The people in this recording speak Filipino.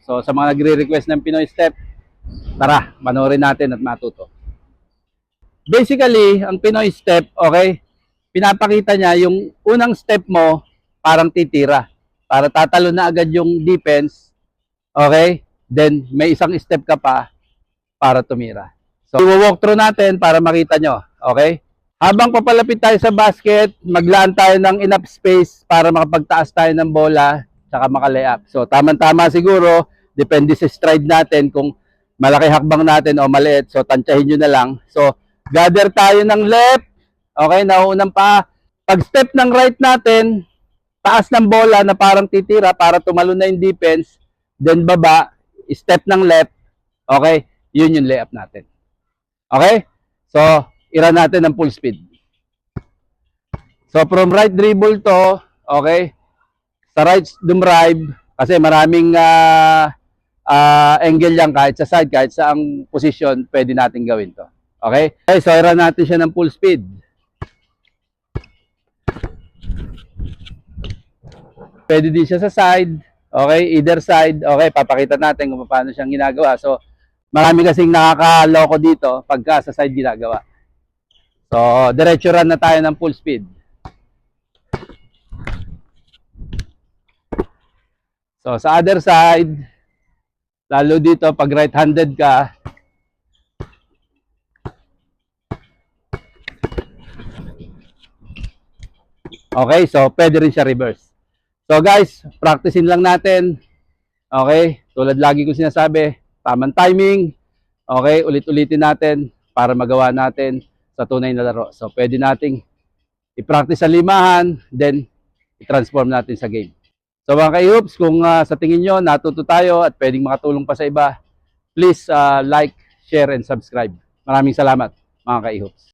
So sa mga nagre-request ng Pinoy Step, tara, panoorin natin at matuto. Basically, ang Pinoy Step, okay, pinapakita niya yung unang step mo parang titira. Para tatalo na agad yung defense, okay? Then may isang step ka pa para tumira. So, i-walk through natin para makita nyo, okay? Habang papalapit tayo sa basket, maglaan tayo ng enough space para makapagtaas tayo ng bola tsaka maka-layup. So, tama-tama siguro, depende sa stride natin kung malaki hakbang natin o maliit. So, tansyahin nyo na lang. So, gather tayo ng left, okay, nauunang pa. Pag step ng right natin, taas ng bola na parang titira para tumalo na yung defense, then baba, step ng left, okay, yun yung layup natin. Okay? So, ira natin ng full speed. So, from right dribble to, okay, sa right dumrive, kasi maraming angle yan, kahit sa side, kahit sa ang position, pwede natin gawin to. Okay? Okay, so ira natin siya ng full speed. Pwede din siya sa side, okay, either side, okay, papakita natin kung paano siyang ginagawa. So, marami kasing nakakaloko dito pagka sa side ginagawa. So, diretso run na tayo ng full speed. So, sa other side, lalo dito, pag right-handed ka, okay, so pwede rin siya reverse. So guys, practicein lang natin. Okay, tulad lagi ko sinasabi, tamang timing. Okay, ulit-ulitin natin para magawa natin sa tunay na laro. So pwede nating i-practice sa limahan, then i-transform natin sa game. So mga ka-hoops, kung sa tingin nyo natuto tayo at pwedeng makatulong pa sa iba, please like, share, and subscribe. Maraming salamat mga ka-hoops.